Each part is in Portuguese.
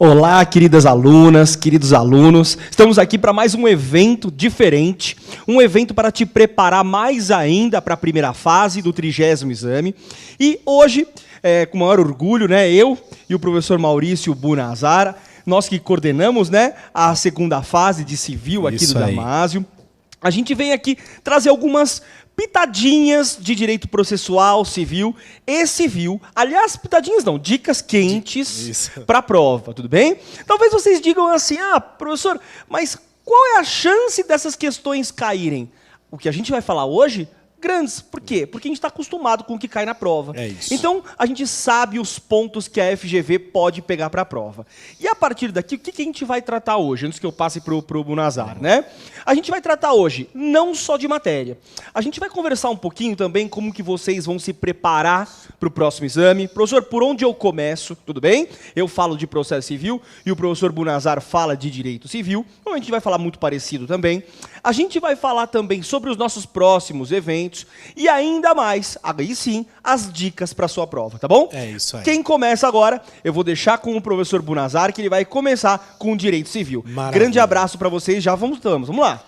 Olá, queridas alunas, queridos alunos. Estamos aqui para mais um evento diferente, um evento para te preparar mais ainda para a primeira fase do 30º exame. E hoje, com o maior orgulho, né, eu e o professor Maurício Bunazara, nós que coordenamos, né, a segunda fase de civil aqui do Damásio, a gente vem aqui trazer algumas pitadinhas de direito processual, civil e civil. Aliás, pitadinhas não, dicas quentes para a prova, tudo bem? Talvez vocês digam assim, professor, mas qual é a chance dessas questões caírem? O que a gente vai falar hoje, grandes. Por quê? Porque a gente está acostumado com o que cai na prova. É isso. Então, a gente sabe os pontos que a FGV pode pegar para a prova. E a partir daqui, o que a gente vai tratar hoje? Antes que eu passe para o Bunazar, né? A gente vai tratar hoje não só de matéria. A gente vai conversar um pouquinho também como que vocês vão se preparar para o próximo exame. Professor, por onde eu começo? Tudo bem? Eu falo de processo civil e o professor Bunazar fala de direito civil. Então, a gente vai falar muito parecido também. A gente vai falar também sobre os nossos próximos eventos e ainda mais, aí sim, as dicas para a sua prova, tá bom? É isso aí. Quem começa agora, eu vou deixar com o professor Bunazar, que ele vai começar com o direito civil. Maravilha. Grande abraço para vocês, já vamos lá.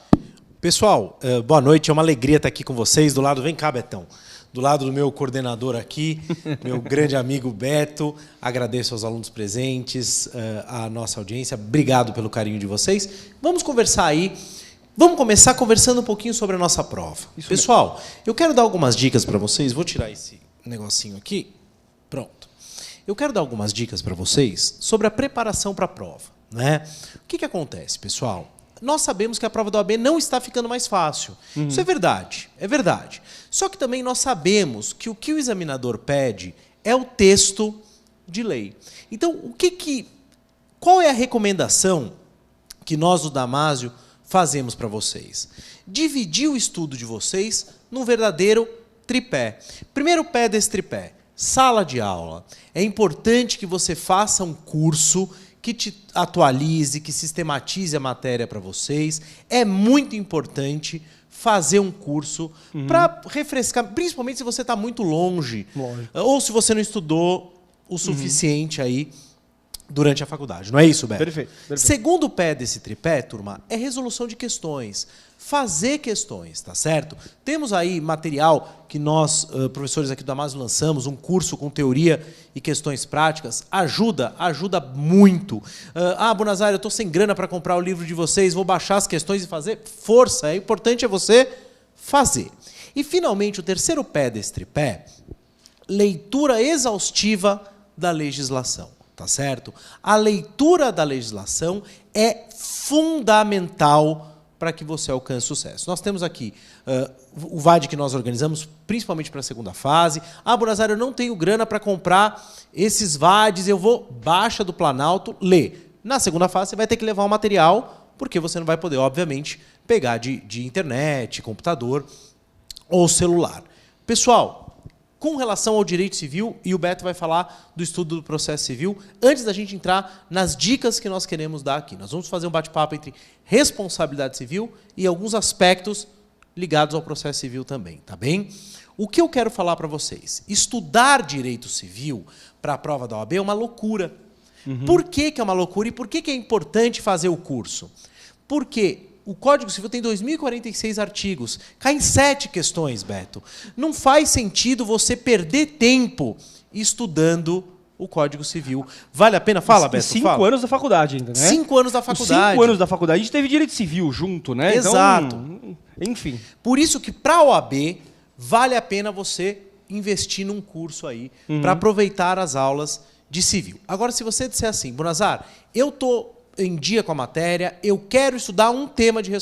Pessoal, boa noite, é uma alegria estar aqui com vocês. Do lado, vem cá, Betão. Do lado do meu coordenador aqui, meu grande amigo Beto, agradeço aos alunos presentes, a nossa audiência, obrigado pelo carinho de vocês. Vamos conversar aí. Vamos começar conversando um pouquinho sobre a nossa prova. Isso Pessoal, mesmo. Eu quero dar algumas dicas para vocês. Vou tirar esse negocinho aqui. Pronto. Eu quero dar algumas dicas para vocês sobre a preparação para a prova, né? O que acontece, pessoal? Nós sabemos que a prova da OAB não está ficando mais fácil. Isso é verdade, é verdade. Só que também nós sabemos que o examinador pede é o texto de lei. Então, qual é a recomendação que nós do Damásio fazemos para vocês? Dividir o estudo de vocês num verdadeiro tripé. Primeiro pé desse tripé, sala de aula. É importante que você faça um curso que te atualize, que sistematize a matéria para vocês. É muito importante fazer um curso para refrescar, principalmente se você está muito longe, ou se você não estudou o suficiente aí durante a faculdade. Não é isso, Beto? Perfeito. Segundo pé desse tripé, turma, é resolução de questões. Fazer questões, tá certo? Temos aí material que nós, professores aqui do Damásio, lançamos, um curso com teoria e questões práticas. Ajuda muito. Bunazar, eu estou sem grana para comprar o livro de vocês, vou baixar as questões e fazer. Força, o importante é você fazer. E, finalmente, o terceiro pé desse tripé, leitura exaustiva da legislação. Tá certo? A leitura da legislação é fundamental para que você alcance sucesso. Nós temos aqui o VAD que nós organizamos, principalmente para a segunda fase. Bunazar, eu não tenho grana para comprar esses VADs, eu vou, baixa do Planalto, ler. Na segunda fase, você vai ter que levar o material, porque você não vai poder, obviamente, pegar de internet, computador ou celular. Pessoal, com relação ao direito civil, e o Beto vai falar do estudo do processo civil, antes da gente entrar nas dicas que nós queremos dar aqui. Nós vamos fazer um bate-papo entre responsabilidade civil e alguns aspectos ligados ao processo civil também, tá bem? O que eu quero falar para vocês? Estudar direito civil para a prova da OAB é uma loucura. Por que é uma loucura e por que é importante fazer o curso? Porque o Código Civil tem 2.046 artigos. Caem 7 questões, Beto. Não faz sentido você perder tempo estudando o Código Civil. Vale a pena? Fala, Beto. 5 anos da faculdade ainda, né? 5 anos da faculdade. 5 anos da faculdade. A gente teve direito civil junto, né? Exato. Então, enfim. Por isso que, para a OAB, vale a pena você investir num curso aí para aproveitar as aulas de civil. Agora, se você disser assim, Bunazar, eu estou em dia com a matéria, eu quero estudar um tema de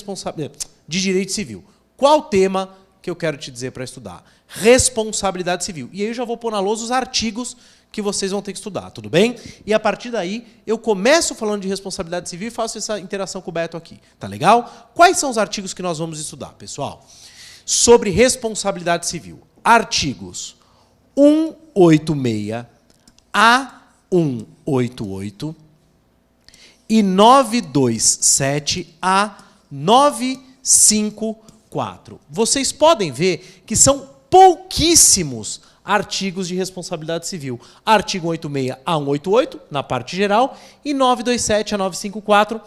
direito civil. Qual tema que eu quero te dizer para estudar? Responsabilidade civil. E aí eu já vou pôr na lousa os artigos que vocês vão ter que estudar, tudo bem? E a partir daí, eu começo falando de responsabilidade civil e faço essa interação com o Beto aqui. Tá legal? Quais são os artigos que nós vamos estudar, pessoal? Sobre responsabilidade civil. Artigos 186 a 188 e 927 a 954. Vocês podem ver que são pouquíssimos artigos de responsabilidade civil. Artigo 186 a 188, na parte geral, e 927 a 954,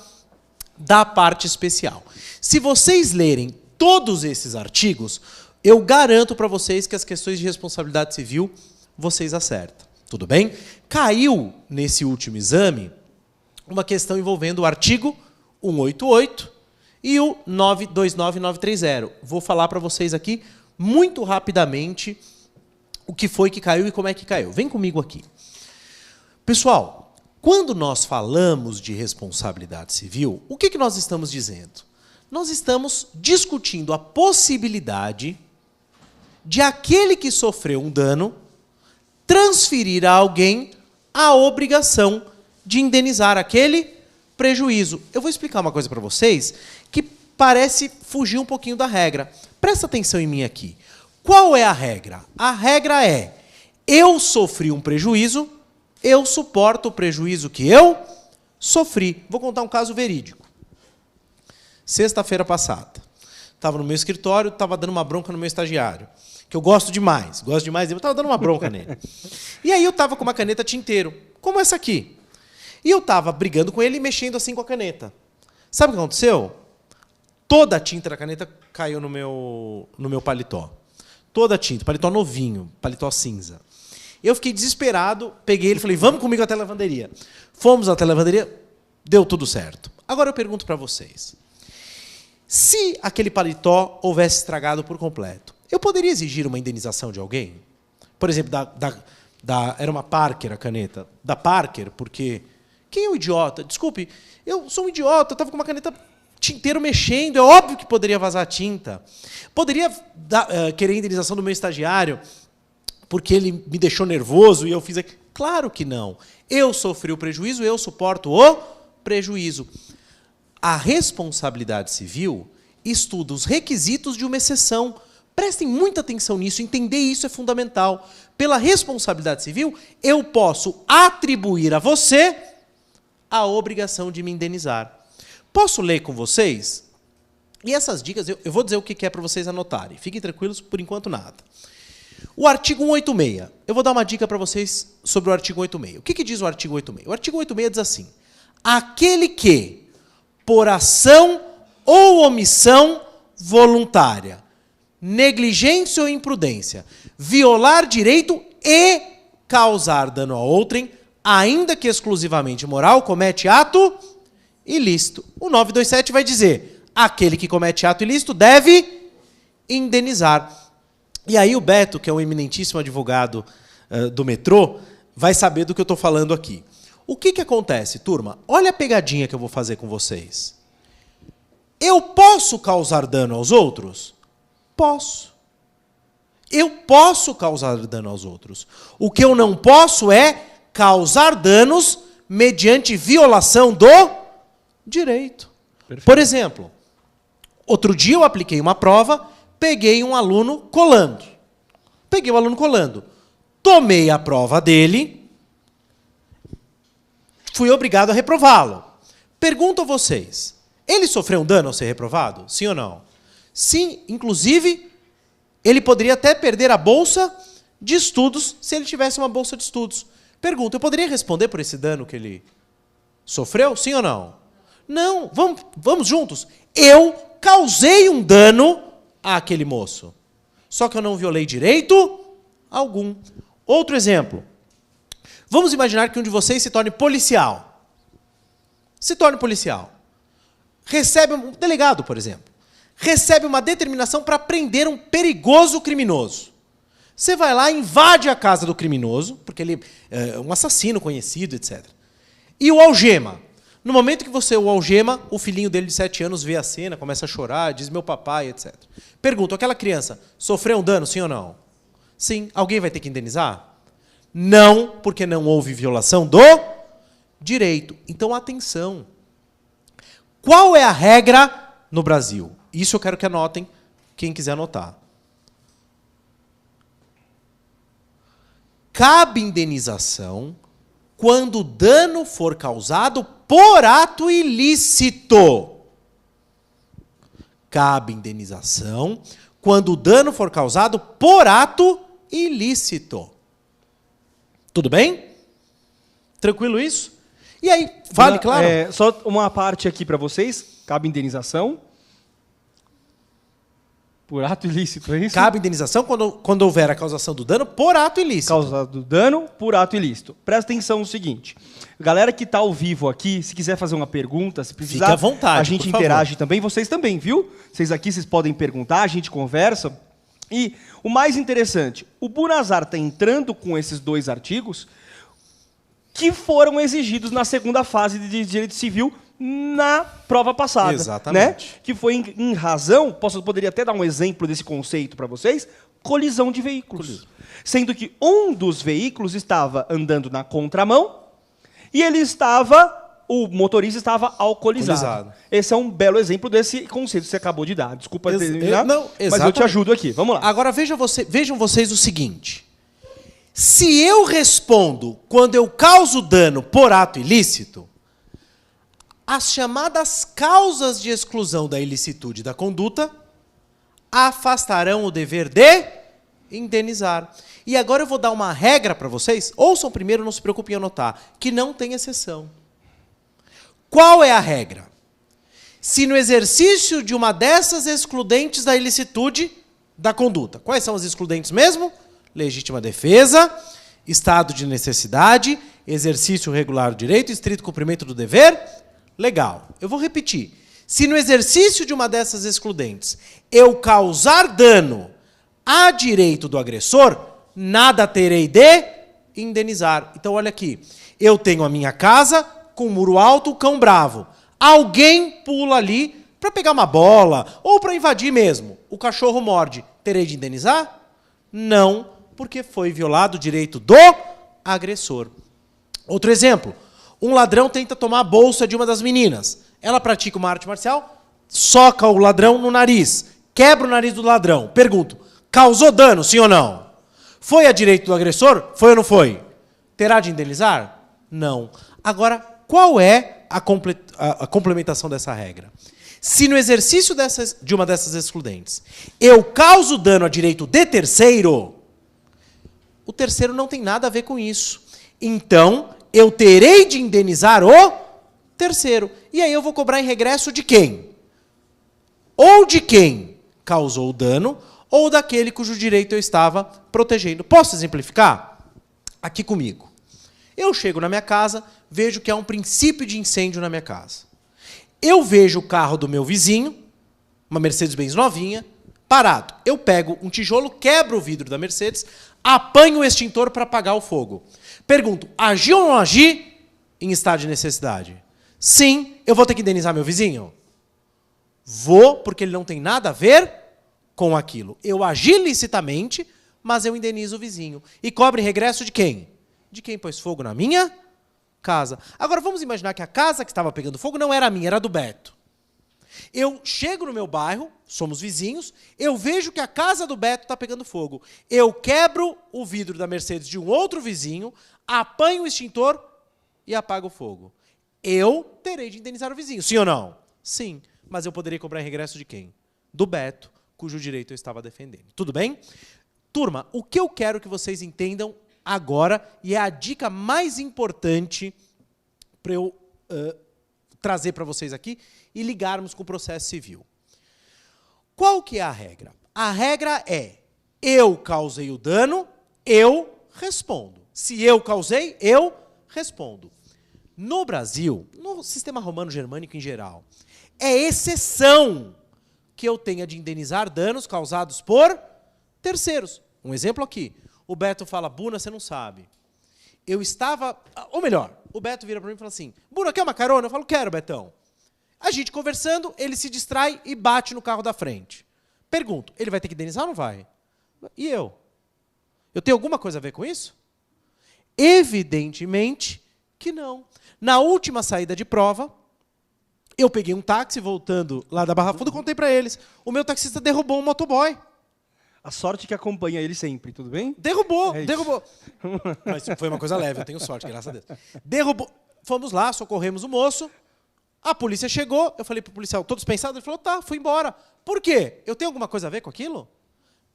da parte especial. Se vocês lerem todos esses artigos, eu garanto para vocês que as questões de responsabilidade civil vocês acertam. Tudo bem? Caiu, nesse último exame, uma questão envolvendo o artigo 188 e o 929930. Vou falar para vocês aqui, muito rapidamente, o que foi que caiu e como é que caiu. Vem comigo aqui. Pessoal, quando nós falamos de responsabilidade civil, o que nós estamos dizendo? Nós estamos discutindo a possibilidade de aquele que sofreu um dano transferir a alguém a obrigação de indenizar aquele prejuízo. Eu vou explicar uma coisa para vocês que parece fugir um pouquinho da regra. Presta atenção em mim aqui. Qual é a regra? A regra é: eu sofri um prejuízo, eu suporto o prejuízo que eu sofri. Vou contar um caso verídico. Sexta-feira passada, estava no meu escritório, estava dando uma bronca no meu estagiário, que eu gosto demais, eu estava dando uma bronca nele. E aí eu estava com uma caneta tinteiro, como essa aqui. E eu estava brigando com ele e mexendo assim com a caneta. Sabe o que aconteceu? Toda a tinta da caneta caiu no meu paletó. Toda a tinta, paletó novinho, paletó cinza. Eu fiquei desesperado, peguei ele e falei, vamos comigo até a lavanderia. Fomos até a lavanderia, deu tudo certo. Agora eu pergunto para vocês. Se aquele paletó houvesse estragado por completo, eu poderia exigir uma indenização de alguém? Por exemplo, era uma Parker a caneta. Da Parker, porque... Quem é o idiota? Desculpe, eu sou um idiota, eu estava com uma caneta tinteiro mexendo, é óbvio que poderia vazar tinta. Poderia querer indenização do meu estagiário porque ele me deixou nervoso e eu fiz... Claro que não. Eu sofri o prejuízo, eu suporto o prejuízo. A responsabilidade civil estuda os requisitos de uma exceção. Prestem muita atenção nisso, entender isso é fundamental. Pela responsabilidade civil, eu posso atribuir a você a obrigação de me indenizar. Posso ler com vocês? E essas dicas, eu vou dizer o que é para vocês anotarem. Fiquem tranquilos, por enquanto nada. O artigo 186. Eu vou dar uma dica para vocês sobre o artigo 186. O que diz o artigo 186? O artigo 186 diz assim: aquele que, por ação ou omissão voluntária, negligência ou imprudência, violar direito e causar dano a outrem, ainda que exclusivamente moral, comete ato ilícito. O 927 vai dizer, aquele que comete ato ilícito deve indenizar. E aí o Beto, que é um eminentíssimo advogado do metrô, vai saber do que eu estou falando aqui. O que acontece, turma? Olha a pegadinha que eu vou fazer com vocês. Eu posso causar dano aos outros? Posso. Eu posso causar dano aos outros. O que eu não posso é causar danos mediante violação do direito. Perfeito. Por exemplo, outro dia eu apliquei uma prova, peguei um aluno colando. Tomei a prova dele, fui obrigado a reprová-lo. Pergunto a vocês, ele sofreu um dano ao ser reprovado? Sim ou não? Sim, inclusive, ele poderia até perder a bolsa de estudos se ele tivesse uma bolsa de estudos. Pergunta, eu poderia responder por esse dano que ele sofreu? Sim ou não? Não, vamos juntos. Eu causei um dano àquele moço. Só que eu não violei direito algum. Outro exemplo. Vamos imaginar que um de vocês se torne policial. Recebe um delegado, por exemplo. Recebe uma determinação para prender um perigoso criminoso. Você vai lá, invade a casa do criminoso, porque ele é um assassino conhecido, etc. E o algema. No momento que você o algema, o filhinho dele de 7 anos vê a cena, começa a chorar, diz meu papai, etc. Pergunto, aquela criança sofreu um dano, sim ou não? Sim. Alguém vai ter que indenizar? Não, porque não houve violação do direito. Então, atenção. Qual é a regra no Brasil? Isso eu quero que anotem, quem quiser anotar. Cabe indenização quando o dano for causado por ato ilícito. Cabe indenização quando o dano for causado por ato ilícito. Tudo bem? Tranquilo isso? E aí, vale, claro? Só uma parte aqui para vocês. Cabe indenização por ato ilícito, é isso? Cabe indenização quando houver a causação do dano por ato ilícito. Causa do dano por ato ilícito. Presta atenção no seguinte. Galera que está ao vivo aqui, se quiser fazer uma pergunta, se precisar, fique à vontade, a gente interage também. Vocês também, viu? Vocês aqui, vocês podem perguntar, a gente conversa. E o mais interessante, o Bunazar está entrando com esses 2 artigos que foram exigidos na segunda fase de direito civil na prova passada. Exatamente. Né? Que foi em razão, poderia até dar um exemplo desse conceito para vocês, colisão de veículos. Sendo que um dos veículos estava andando na contramão e o motorista estava alcoolizado. Esse é um belo exemplo desse conceito que você acabou de dar. Desculpa terminar, mas eu te ajudo aqui. Vamos lá. Agora vejam vocês o seguinte. Se eu respondo quando eu causo dano por ato ilícito, as chamadas causas de exclusão da ilicitude da conduta afastarão o dever de indenizar. E agora eu vou dar uma regra para vocês. Ouçam primeiro, não se preocupem em anotar, que não tem exceção. Qual é a regra? Se no exercício de uma dessas excludentes da ilicitude da conduta, quais são as excludentes mesmo? Legítima defesa, estado de necessidade, exercício regular do direito, estrito cumprimento do dever. Legal. Eu vou repetir. Se no exercício de uma dessas excludentes eu causar dano a direito do agressor, nada terei de indenizar. Então, olha aqui. Eu tenho a minha casa com muro alto, cão bravo. Alguém pula ali para pegar uma bola ou para invadir mesmo. O cachorro morde. Terei de indenizar? Não, porque foi violado o direito do agressor. Outro exemplo. Um ladrão tenta tomar a bolsa de uma das meninas. Ela pratica uma arte marcial, soca o ladrão no nariz, quebra o nariz do ladrão. Pergunto, causou dano, sim ou não? Foi a direito do agressor? Foi ou não foi? Terá de indenizar? Não. Agora, qual é a complementação dessa regra? Se no exercício de uma dessas excludentes eu causo dano a direito de terceiro, o terceiro não tem nada a ver com isso. Então, eu terei de indenizar o terceiro. E aí eu vou cobrar em regresso de quem? Ou de quem causou o dano, ou daquele cujo direito eu estava protegendo. Posso exemplificar? Aqui comigo. Eu chego na minha casa, vejo que há um princípio de incêndio na minha casa. Eu vejo o carro do meu vizinho, uma Mercedes-Benz novinha, parado. Eu pego um tijolo, quebro o vidro da Mercedes, apanho o extintor para apagar o fogo. Pergunto, agi ou não agi em estado de necessidade? Sim, eu vou ter que indenizar meu vizinho? Vou, porque ele não tem nada a ver com aquilo. Eu agi licitamente, mas eu indenizo o vizinho. E cobre regresso de quem? De quem pôs fogo na minha casa. Agora, vamos imaginar que a casa que estava pegando fogo não era minha, era do Beto. Eu chego no meu bairro, somos vizinhos, eu vejo que a casa do Beto está pegando fogo. Eu quebro o vidro da Mercedes de um outro vizinho, apanho o extintor e apago o fogo. Eu terei de indenizar o vizinho, sim ou não? Sim, mas eu poderia cobrar em regresso de quem? Do Beto, cujo direito eu estava defendendo. Tudo bem? Turma, o que eu quero que vocês entendam agora, e é a dica mais importante para eu trazer para vocês aqui e ligarmos com o processo civil. Qual que é a regra? A regra é, eu causei o dano, eu respondo. Se eu causei, eu respondo. No Brasil, no sistema romano-germânico em geral, é exceção que eu tenha de indenizar danos causados por terceiros. Um exemplo aqui. O Beto fala, Buna, você não sabe. Eu estava... Ou melhor, o Beto vira para mim e fala assim, Buna, quer uma carona? Eu falo, quero, Betão. A gente conversando, ele se distrai e bate no carro da frente. Pergunto, ele vai ter que indenizar ou não vai? E eu? Eu tenho alguma coisa a ver com isso? Evidentemente que não. Na última saída de prova, eu peguei um táxi voltando lá da Barra Funda e contei para eles. O meu taxista derrubou um motoboy. A sorte que acompanha ele sempre, tudo bem? Derrubou. Mas foi uma coisa leve, eu tenho sorte, graças a Deus. Derrubou. Fomos lá, socorremos o moço. A polícia chegou, eu falei pro policial, tô dispensado? Ele falou, tá, fui embora. Por quê? Eu tenho alguma coisa a ver com aquilo?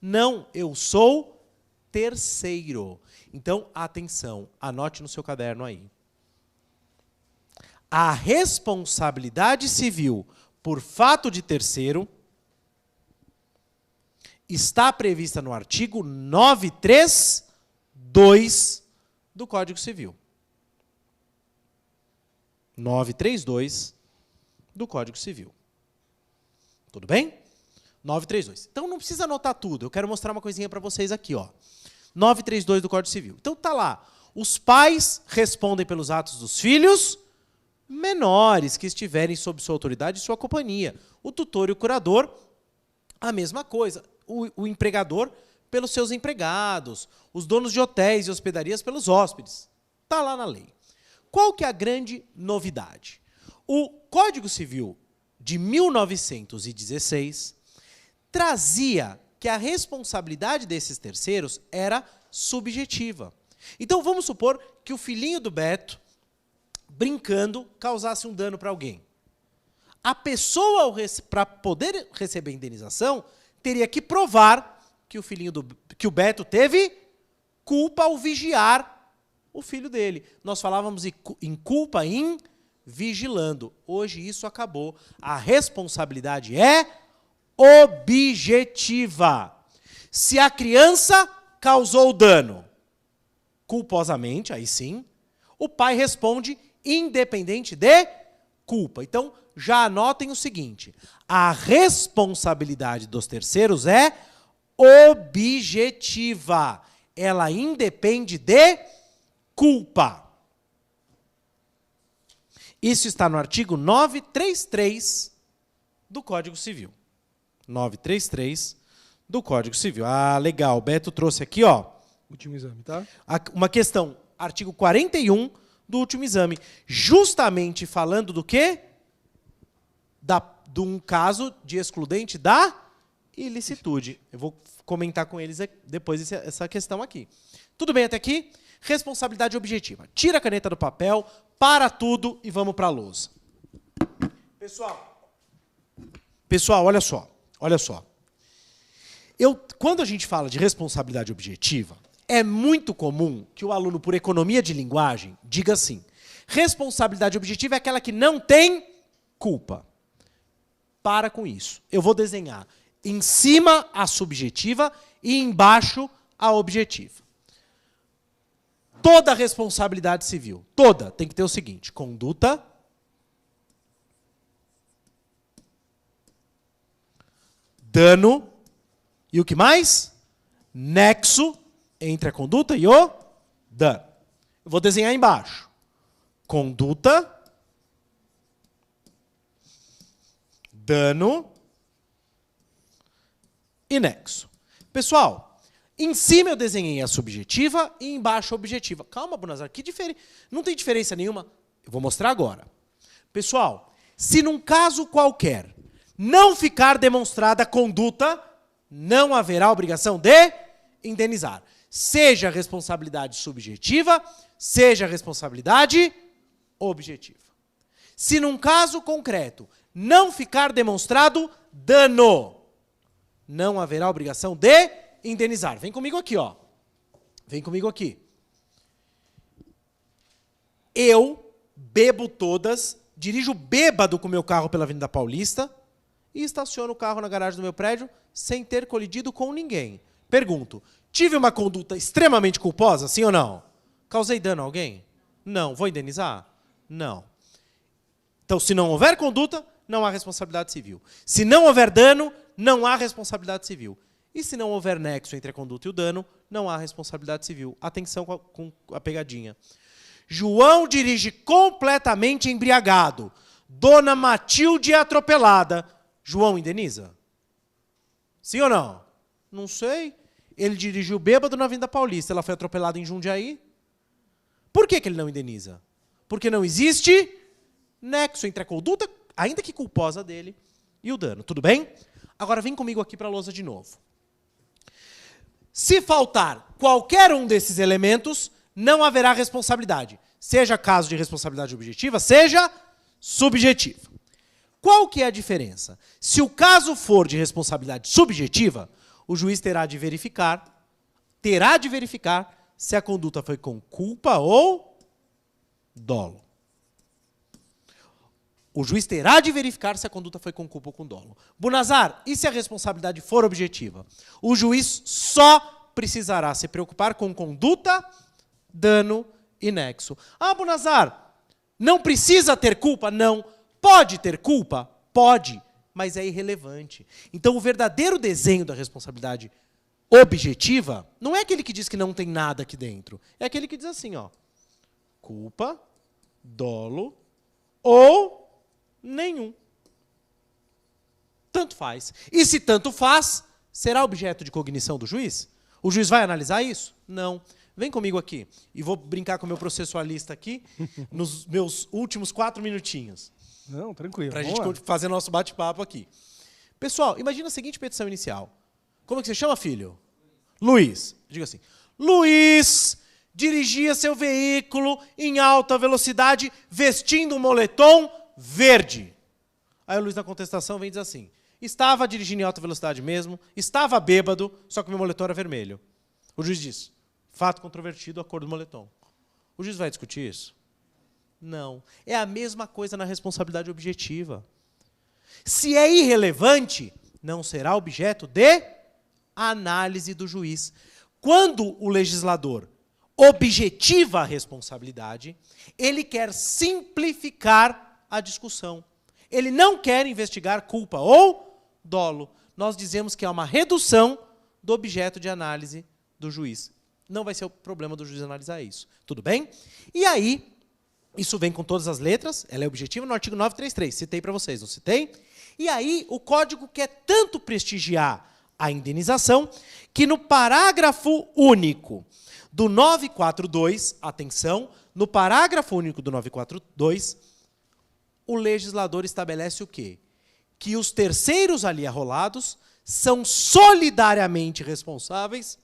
Não, eu sou terceiro. Então, atenção, anote no seu caderno aí. A responsabilidade civil por fato de terceiro está prevista no artigo 932 do Código Civil. 932 do Código Civil. Tudo bem? 932. Então não precisa anotar tudo. Eu quero mostrar uma coisinha para vocês aqui, ó. 932 do Código Civil. Então tá lá. Os pais respondem pelos atos dos filhos menores que estiverem sob sua autoridade e sua companhia. O tutor e o curador, a mesma coisa. O empregador pelos seus empregados. Os donos de hotéis e hospedarias pelos hóspedes. Está lá na lei. Qual que é a grande novidade? O Código Civil de 1916 trazia que a responsabilidade desses terceiros era subjetiva. Então vamos supor que o filhinho do Beto, brincando, causasse um dano para alguém. A pessoa, para poder receber indenização, teria que provar que o Beto teve culpa ao vigiar o filho dele. Nós falávamos em culpa em vigilando. Hoje isso acabou. A responsabilidade é objetiva. Se a criança causou dano culposamente, aí sim, o pai responde independente de culpa. Então, já anotem o seguinte: a responsabilidade dos terceiros é objetiva. Ela independe de culpa. Isso está no artigo 933 do Código Civil. 933 do Código Civil. Ah, legal. O Beto trouxe aqui, ó, Último exame, tá? uma questão, artigo 41 do último exame, justamente falando do quê? De um caso de excludente da ilicitude. Eu vou comentar com eles depois essa questão aqui. Tudo bem até aqui? Responsabilidade objetiva. Tira a caneta do papel, para tudo e vamos para a lousa. Pessoal, olha só. Quando a gente fala de responsabilidade objetiva, é muito comum que o aluno, por economia de linguagem, diga assim: responsabilidade objetiva é aquela que não tem culpa. Para com isso. Eu vou desenhar em cima a subjetiva e embaixo a objetiva. Toda responsabilidade civil, toda, tem que ter o seguinte: conduta, dano e o que mais? Nexo entre a conduta e o dano. Eu vou desenhar embaixo. Conduta, dano e nexo. Pessoal, em cima eu desenhei a subjetiva e embaixo a objetiva. Calma, Bonazar, não tem diferença nenhuma. Eu vou mostrar agora. Pessoal, se num caso qualquer não ficar demonstrada a conduta, não haverá obrigação de indenizar. Seja responsabilidade subjetiva, seja responsabilidade objetiva. Se num caso concreto não ficar demonstrado dano, não haverá obrigação de indenizar. Vem comigo aqui, ó. Vem comigo aqui. Eu bebo todas, dirijo bêbado com o meu carro pela Avenida Paulista e estaciono o carro na garagem do meu prédio sem ter colidido com ninguém. Pergunto, tive uma conduta extremamente culposa, sim ou não? Causei dano a alguém? Não. Vou indenizar? Não. Então, se não houver conduta, não há responsabilidade civil. Se não houver dano, não há responsabilidade civil. E se não houver nexo entre a conduta e o dano, não há responsabilidade civil. Atenção com a pegadinha. João dirige completamente embriagado. Dona Matilde é atropelada. João indeniza? Sim ou não? Não sei. Ele dirigiu bêbado na Avenida Paulista. Ela foi atropelada em Jundiaí. Por que ele não indeniza? Porque não existe nexo entre a conduta, ainda que culposa dele, e o dano. Tudo bem? Agora vem comigo aqui para a lousa de novo. Se faltar qualquer um desses elementos, não haverá responsabilidade. Seja caso de responsabilidade objetiva, seja subjetiva. Qual que é a diferença? Se o caso for de responsabilidade subjetiva, o juiz terá de verificar terá de verificar se a conduta foi com culpa ou dolo. O juiz terá de verificar se a conduta foi com culpa ou com dolo. Bunazar, e se a responsabilidade for objetiva? O juiz só precisará se preocupar com conduta, dano e nexo. Ah, Bunazar, não precisa ter culpa? Não. Pode ter culpa? Pode, mas é irrelevante. Então, o verdadeiro desenho da responsabilidade objetiva não é aquele que diz que não tem nada aqui dentro. É aquele que diz assim, ó, culpa, dolo ou nenhum. Tanto faz. E se tanto faz, será objeto de cognição do juiz? O juiz vai analisar isso? Não. Vem comigo aqui. E vou brincar com o meu processualista aqui nos meus últimos 4 minutinhos. Não, tranquilo. Para a gente fazer nosso bate-papo aqui. Pessoal, imagina a seguinte petição inicial. Como é que você chama, filho? Luiz. Diga assim. Luiz dirigia seu veículo em alta velocidade vestindo um moletom verde. Aí o Luiz, na contestação, vem e diz assim, estava dirigindo em alta velocidade mesmo, estava bêbado, só que meu moletom era vermelho. O juiz diz, fato controvertido, a cor do moletom. O juiz vai discutir isso? Não. É a mesma coisa na responsabilidade objetiva. Se é irrelevante, não será objeto de análise do juiz. Quando o legislador objetiva a responsabilidade, ele quer simplificar a discussão. Ele não quer investigar culpa ou dolo. Nós dizemos que é uma redução do objeto de análise do juiz. Não vai ser o problema do juiz analisar isso. Tudo bem? E aí, isso vem com todas as letras, ela é objetiva no artigo 933. Citei para vocês, não citei? E aí, o código quer tanto prestigiar a indenização que no parágrafo único do 942, atenção, no parágrafo único do 942, o legislador estabelece o quê? Que os terceiros ali arrolados são solidariamente responsáveis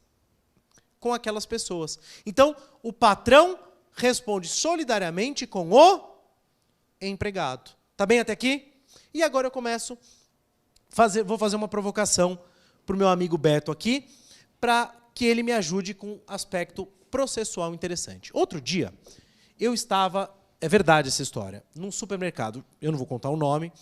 com aquelas pessoas. Então, o patrão responde solidariamente com o empregado. Tá bem até aqui? E agora eu começo, vou fazer uma provocação para o meu amigo Beto aqui, para que ele me ajude com um aspecto processual interessante. Outro dia, eu estava, é verdade essa história, num supermercado, eu não vou contar o nome,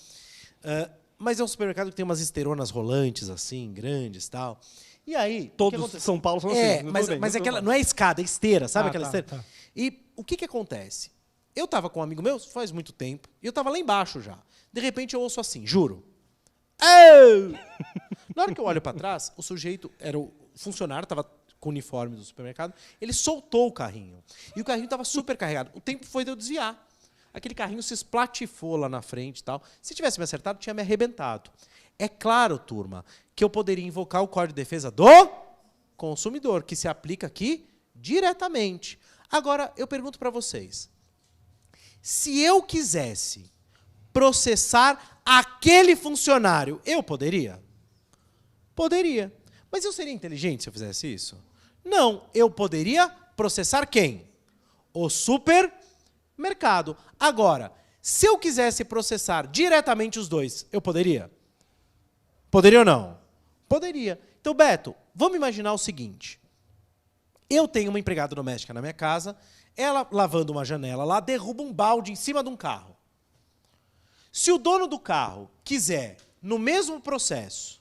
mas é um supermercado que tem umas esteronas rolantes, assim, grandes e tal. E aí... Todos São Paulo são assim. Mas aquela, não é escada, é esteira, sabe aquela esteira? Tá. E o que acontece? Eu estava com um amigo meu faz muito tempo, e eu estava lá embaixo já. De repente eu ouço assim, juro. Na hora que eu olho para trás, o sujeito era o funcionário, estava com o uniforme do supermercado, ele soltou o carrinho. E o carrinho estava super carregado. O tempo foi de eu desviar. Aquele carrinho se esplatifou lá na frente e tal. Se tivesse me acertado, tinha me arrebentado. É claro, turma, que eu poderia invocar o Código de Defesa do Consumidor, que se aplica aqui diretamente. Agora, eu pergunto para vocês. Se eu quisesse processar aquele funcionário, eu poderia? Poderia. Mas eu seria inteligente se eu fizesse isso? Não. Eu poderia processar quem? O supermercado. Agora, se eu quisesse processar diretamente os dois, eu poderia? Poderia ou não? Poderia. Então, Beto, vamos imaginar o seguinte. Eu tenho uma empregada doméstica na minha casa, ela, lavando uma janela lá, derruba um balde em cima de um carro. Se o dono do carro quiser, no mesmo processo,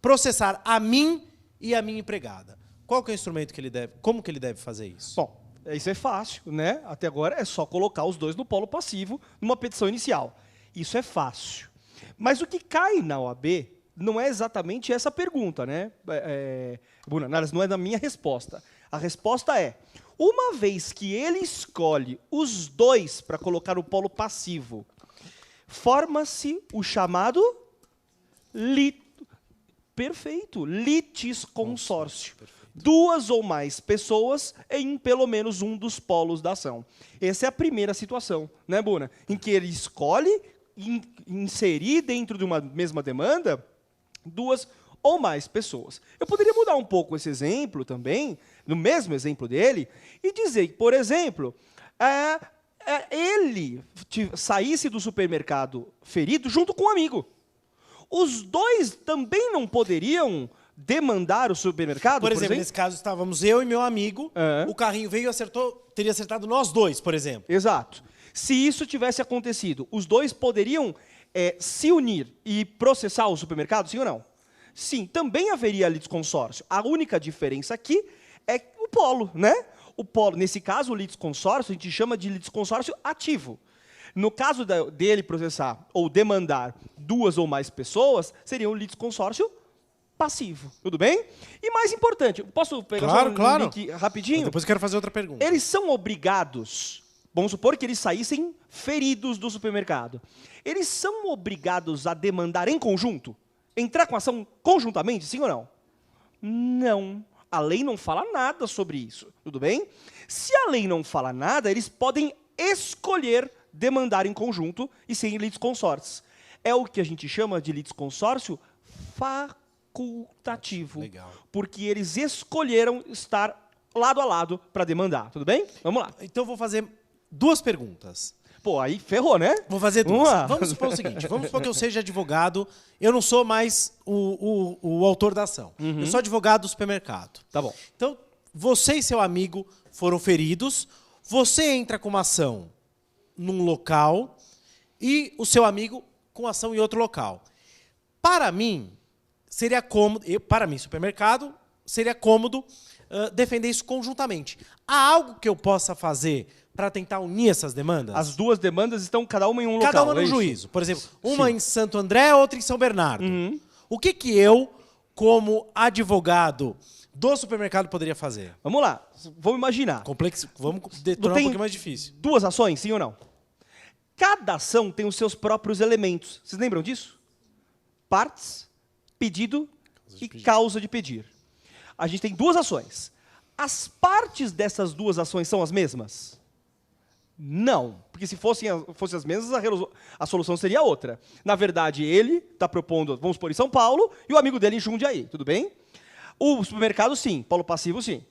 processar a mim e a minha empregada, qual que é o instrumento que ele deve, como que ele deve fazer isso? Bom, isso é fácil, né? Até agora é só colocar os dois no polo passivo numa petição inicial. Isso é fácil. Mas o que cai na OAB não é exatamente essa pergunta, né? Bruna, não é da minha resposta. A resposta é, uma vez que ele escolhe os dois para colocar no polo passivo, forma-se o chamado litisconsórcio. Duas ou mais pessoas em pelo menos um dos polos da ação. Essa é a primeira situação, né, Buna? Em que ele escolhe inserir dentro de uma mesma demanda duas ou mais pessoas. Eu poderia mudar um pouco esse exemplo também, no mesmo exemplo dele, e dizer que, por exemplo, ele saísse do supermercado ferido junto com um amigo. Os dois também não poderiam demandar o supermercado, Por exemplo, nesse caso estávamos eu e meu amigo, o carrinho veio e acertou, teria acertado nós dois, por exemplo. Exato. Se isso tivesse acontecido, os dois poderiam se unir e processar o supermercado, sim ou não? Sim, também haveria litisconsórcio. A única diferença aqui é o polo, né? O polo, nesse caso, o litisconsórcio, a gente chama de litisconsórcio ativo. No caso dele processar ou demandar duas ou mais pessoas, seria um litisconsórcio passivo. Tudo bem? E mais importante, posso pegar só um link rapidinho? Depois eu quero fazer outra pergunta. Eles são obrigados, vamos supor que eles saíssem feridos do supermercado. Eles são obrigados a demandar em conjunto? Entrar com ação conjuntamente, sim ou não? Não. A lei não fala nada sobre isso. Tudo bem? Se a lei não fala nada, eles podem escolher demandar em conjunto e sem litisconsórcios. É o que a gente chama de litisconsórcio facultativo. Legal. Porque eles escolheram estar lado a lado para demandar. Tudo bem? Vamos lá. Então eu vou fazer duas perguntas. Pô, aí ferrou, né? Vou fazer duas. Vamos supor o seguinte, vamos supor que eu seja advogado, eu não sou mais o autor da ação. Eu sou advogado do supermercado. Tá bom. Então, você e seu amigo foram feridos, você entra com uma ação num local e o seu amigo com ação em outro local. Para mim, seria cômodo, para mim, supermercado, seria cômodo defender isso conjuntamente. Há algo que eu possa fazer para tentar unir essas demandas? As duas demandas estão cada uma em um local. Cada uma no juízo. Por exemplo, uma em Santo André, outra em São Bernardo. O que eu, como advogado do supermercado, poderia fazer? Vamos lá. Vamos imaginar. Complexo. Vamos tornar um pouquinho mais difícil. Duas ações, sim ou não? Cada ação tem os seus próprios elementos. Vocês lembram disso? Partes, pedido e causa de pedir. A gente tem duas ações. As partes dessas duas ações são as mesmas? Não. Porque se fossem as mesmas, a solução seria outra. Na verdade, ele está propondo, vamos supor, em São Paulo, e o amigo dele em Jundiaí. Tudo bem? O supermercado, sim. Polo passivo, sim.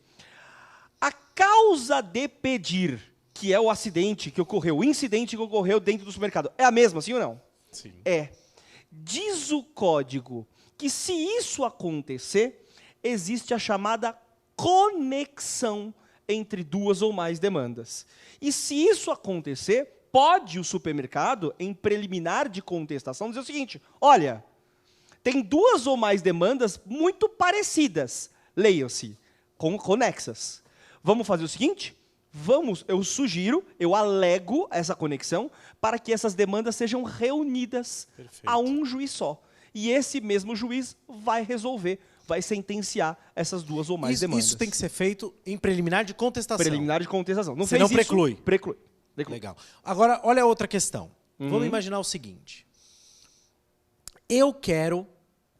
A causa de pedir, que é o acidente que ocorreu, o incidente que ocorreu dentro do supermercado, é a mesma, sim ou não? Sim. É. Diz o código que se isso acontecer, existe a chamada conexão entre duas ou mais demandas. E se isso acontecer, pode o supermercado, em preliminar de contestação, dizer o seguinte: olha, tem duas ou mais demandas muito parecidas, leiam-se, conexas. Vamos fazer o seguinte? Eu sugiro, eu alego essa conexão para que essas demandas sejam reunidas a um juiz só. E esse mesmo juiz vai resolver, vai sentenciar essas duas ou mais demandas. Isso tem que ser feito em preliminar de contestação. Preliminar de contestação. Você não preclui. Preclui. Legal. Agora, olha a outra questão. Vamos imaginar o seguinte. Eu quero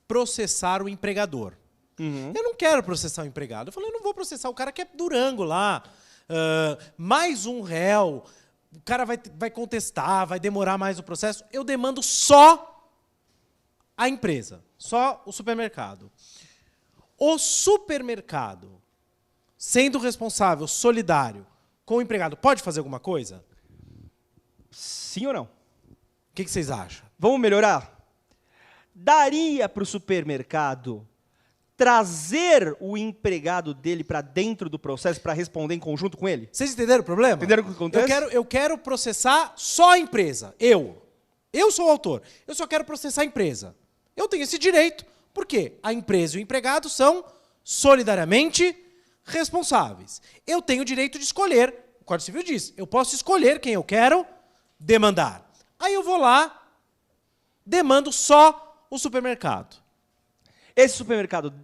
processar o empregador. Eu não quero processar o empregado. Eu falei, eu não vou processar o cara que é Durango lá. Mais um réu. O cara vai contestar, vai demorar mais o processo. Eu demando só a empresa, só o supermercado. O supermercado, sendo responsável, solidário, com o empregado, pode fazer alguma coisa? Sim ou não? O que vocês acham? Vamos melhorar? Daria para o supermercado trazer o empregado dele para dentro do processo para responder em conjunto com ele? Vocês entenderam o problema? Entenderam o que acontece? Eu quero processar só a empresa. Eu sou o autor. Eu só quero processar a empresa. Eu tenho esse direito, porque a empresa e o empregado são solidariamente responsáveis. Eu tenho o direito de escolher, o Código Civil diz, eu posso escolher quem eu quero demandar. Aí eu vou lá, demando só o supermercado. Esse supermercado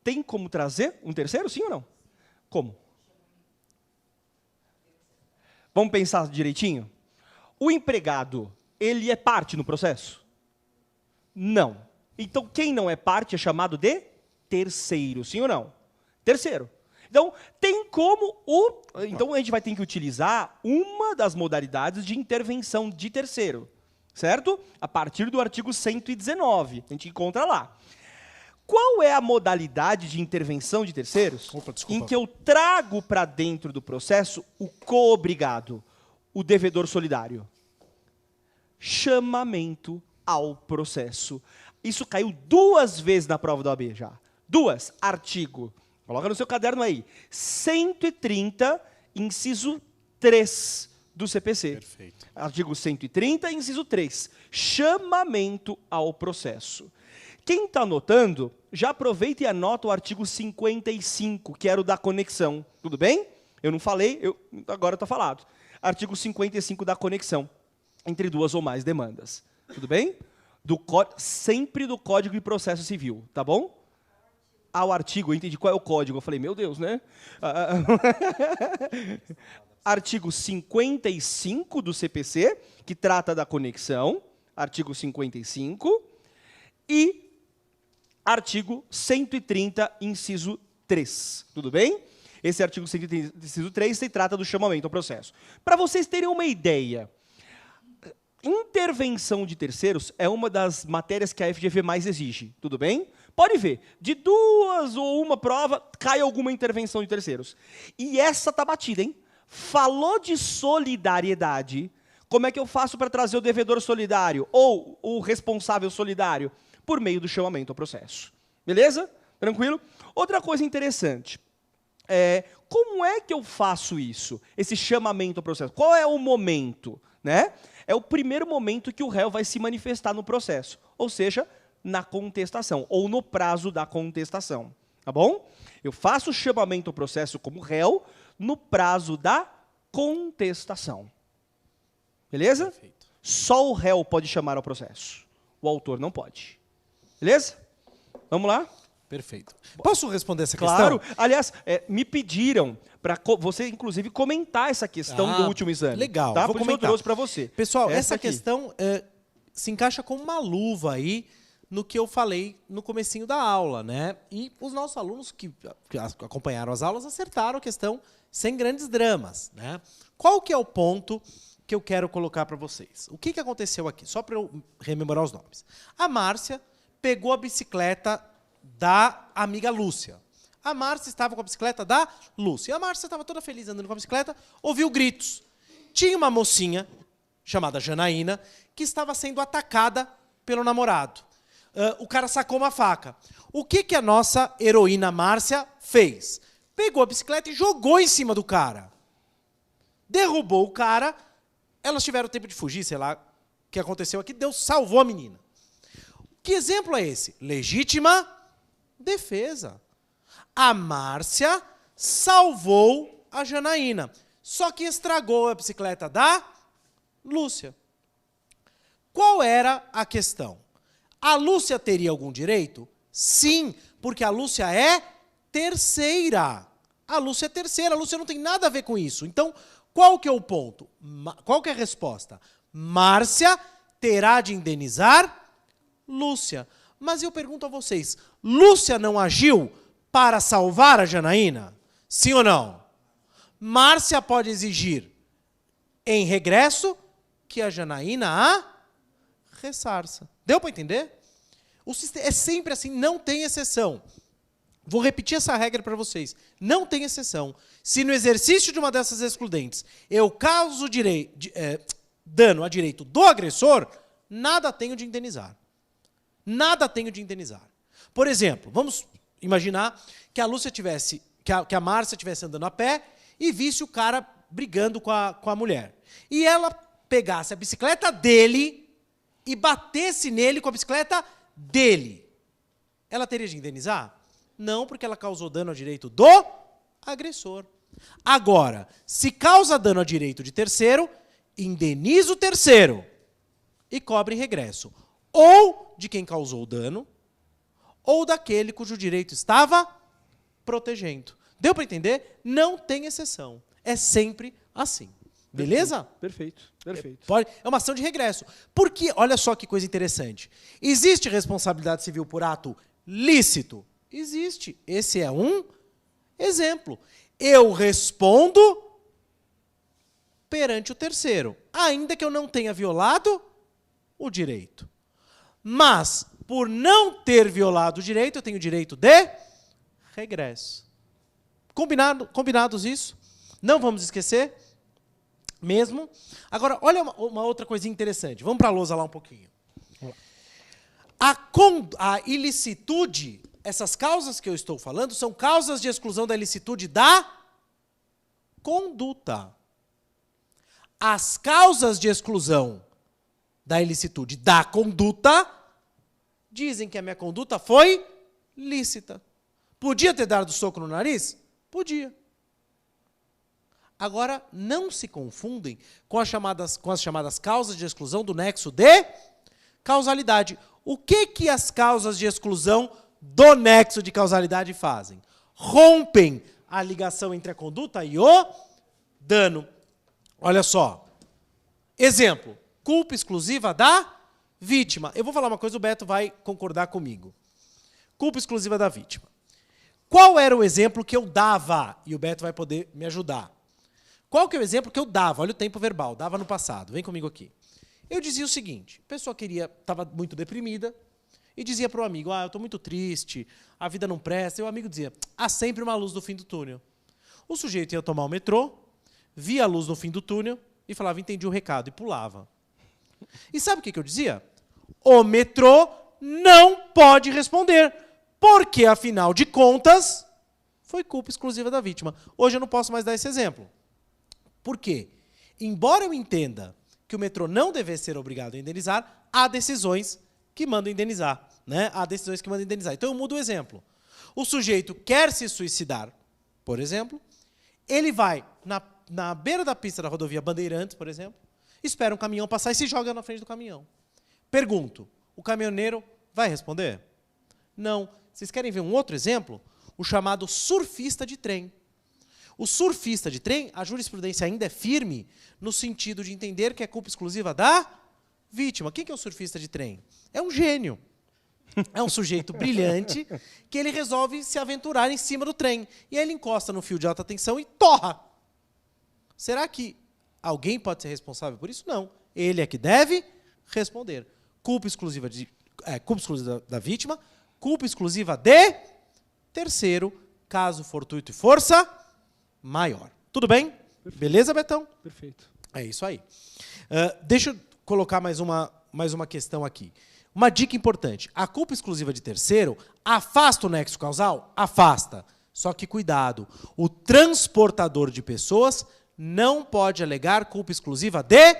tem como trazer um terceiro, sim ou não? Como? Vamos pensar direitinho? O empregado, ele é parte no processo? Não. Então, quem não é parte é chamado de terceiro, sim ou não? Terceiro. Então, tem como Então, a gente vai ter que utilizar uma das modalidades de intervenção de terceiro, certo? A partir do artigo 119, a gente encontra lá. Qual é a modalidade de intervenção de terceiros? Em que eu trago para dentro do processo o co-obrigado, o devedor solidário. Chamamento ao processo. Isso caiu 2 vezes na prova da OAB já. Duas, artigo, coloca no seu caderno aí, 130, inciso 3 do CPC. Perfeito. Artigo 130, inciso 3, chamamento ao processo. Quem está anotando, já aproveita e anota o artigo 55, que era o da conexão. Tudo bem? Eu não falei, agora está falado. Artigo 55 da conexão, entre duas ou mais demandas. Tudo bem? Sempre do Código de Processo Civil, tá bom? O artigo, eu entendi qual é o código. Eu falei, meu Deus, né? Artigo 55 do CPC, que trata da conexão. Artigo 55. E artigo 130, inciso 3. Tudo bem? Esse artigo 130, inciso 3, se trata do chamamento ao processo. Para vocês terem uma ideia, intervenção de terceiros é uma das matérias que a FGV mais exige. Tudo bem? Pode ver, de 2 ou uma prova, cai alguma intervenção de terceiros. E essa tá batida, hein? Falou de solidariedade, como é que eu faço para trazer o devedor solidário ou o responsável solidário? Por meio do chamamento ao processo. Beleza? Tranquilo? Outra coisa interessante, como é que eu faço isso? Esse chamamento ao processo. Qual é o momento? Né? É o primeiro momento que o réu vai se manifestar no processo, ou seja, na contestação, ou no prazo da contestação. Tá bom? Eu faço o chamamento ao processo como réu no prazo da contestação. Beleza? Perfeito. Só o réu pode chamar ao processo. O autor não pode. Beleza? Vamos lá? Perfeito. Posso responder essa questão? Claro. Aliás, me pediram para você, inclusive, comentar essa questão do último exame. Legal, tá? vou Por isso eu comentar. trouxe para você. Pessoal, essa aqui. questão se encaixa como uma luva aí no que eu falei no comecinho da aula, né? E os nossos alunos que acompanharam as aulas acertaram a questão sem grandes dramas, né? Qual que é o ponto que eu quero colocar para vocês? O que aconteceu aqui? Só para eu rememorar os nomes. A Márcia pegou a bicicleta da amiga Lúcia. A Márcia estava com a bicicleta da Lúcia. A Márcia estava toda feliz andando com a bicicleta, ouviu gritos. Tinha uma mocinha, chamada Janaína, que estava sendo atacada pelo namorado. O cara sacou uma faca. O que a nossa heroína Márcia fez? Pegou a bicicleta e jogou em cima do cara. Derrubou o cara. Elas tiveram tempo de fugir, sei lá o que aconteceu aqui. Deus salvou a menina. Que exemplo é esse? Legítima defesa. A Márcia salvou a Janaína. Só que estragou a bicicleta da Lúcia. Qual era a questão? A Lúcia teria algum direito? Sim, porque a Lúcia é terceira. A Lúcia é terceira, a Lúcia não tem nada a ver com isso. Então, qual que é o ponto? Qual que é a resposta? Márcia terá de indenizar Lúcia. Mas eu pergunto a vocês, Lúcia não agiu para salvar a Janaína? Sim ou não? Márcia pode exigir em regresso que a Janaína a ressarça. Deu para entender? O sistema é sempre assim, não tem exceção. Vou repetir essa regra para vocês. Não tem exceção. Se no exercício de uma dessas excludentes eu causo dano a direito do agressor, nada tenho de indenizar. Nada tenho de indenizar. Por exemplo, vamos imaginar que a Lúcia tivesse, que a Márcia estivesse andando a pé e visse o cara brigando com a mulher. E ela pegasse a bicicleta dele e batesse nele com a bicicleta dele. Ela teria de indenizar? Não, porque ela causou dano ao direito do agressor. Agora, se causa dano ao direito de terceiro, indeniza o terceiro e cobre regresso. Ou de quem causou o dano, ou daquele cujo direito estava protegendo. Deu para entender? Não tem exceção. É sempre assim. Beleza? Perfeito, perfeito. É uma ação de regresso. Porque, olha só que coisa interessante. Existe responsabilidade civil por ato lícito? Existe. Esse é um exemplo. Eu respondo perante o terceiro, ainda que eu não tenha violado o direito. Mas, por não ter violado o direito, eu tenho direito de regresso. Combinados isso? Não vamos esquecer? Mesmo? Agora, olha uma outra coisinha interessante. Vamos para a lousa lá um pouquinho. A ilicitude essas causas que eu estou falando são causas de exclusão da ilicitude da conduta. As causas de exclusão da ilicitude da conduta dizem que a minha conduta foi lícita. Podia ter dado soco no nariz? Podia. Agora, não se confundem com as chamadas causas de exclusão do nexo de causalidade. O que as causas de exclusão do nexo de causalidade fazem? Rompem a ligação entre a conduta e o dano. Olha só. Exemplo. Culpa exclusiva da vítima. Eu vou falar uma coisa, o Beto vai concordar comigo. Culpa exclusiva da vítima. Qual era o exemplo que eu dava? E o Beto vai poder me ajudar. Qual que é o exemplo que eu dava? Olha o tempo verbal, dava no passado. Vem comigo aqui. Eu dizia o seguinte, a pessoa estava muito deprimida e dizia para o amigo, eu estou muito triste, a vida não presta. E o amigo dizia, há sempre uma luz no fim do túnel. O sujeito ia tomar o metrô, via a luz no fim do túnel e falava, entendi o recado, e pulava. E sabe o que eu dizia? O metrô não pode responder, porque, afinal de contas, foi culpa exclusiva da vítima. Hoje eu não posso mais dar esse exemplo. Por quê? Embora eu entenda que o metrô não deve ser obrigado a indenizar, há decisões que mandam indenizar. Né? Há decisões que mandam indenizar. Então eu mudo o exemplo. O sujeito quer se suicidar, por exemplo, ele vai na beira da pista da rodovia Bandeirantes, por exemplo, espera um caminhão passar e se joga na frente do caminhão. Pergunto, o caminhoneiro vai responder? Não. Vocês querem ver um outro exemplo? O chamado surfista de trem. O surfista de trem, a jurisprudência ainda é firme no sentido de entender que é culpa exclusiva da vítima. Quem que é o surfista de trem? É um gênio. É um sujeito brilhante que ele resolve se aventurar em cima do trem. E aí ele encosta no fio de alta tensão e torra. Será que alguém pode ser responsável por isso? Não. Ele é que deve responder. Culpa exclusiva da vítima, culpa exclusiva de terceiro, caso fortuito e força maior. Tudo bem? Perfeito. Beleza, Betão? Perfeito. É isso aí. Deixa eu colocar mais uma questão aqui. Uma dica importante. A culpa exclusiva de terceiro afasta o nexo causal? Afasta. Só que cuidado. O transportador de pessoas não pode alegar culpa exclusiva de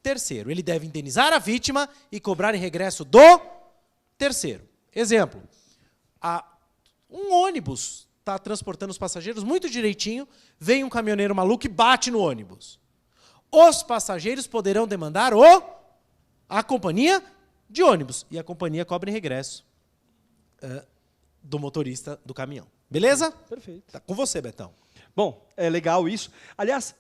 terceiro. Ele deve indenizar a vítima e cobrar em regresso do terceiro. Exemplo. Um ônibus está transportando os passageiros muito direitinho, vem um caminhoneiro maluco e bate no ônibus. Os passageiros poderão demandar a companhia de ônibus. E a companhia cobra em regresso do motorista do caminhão. Beleza? Perfeito. Tá com você, Betão. Bom, é legal isso. Aliás,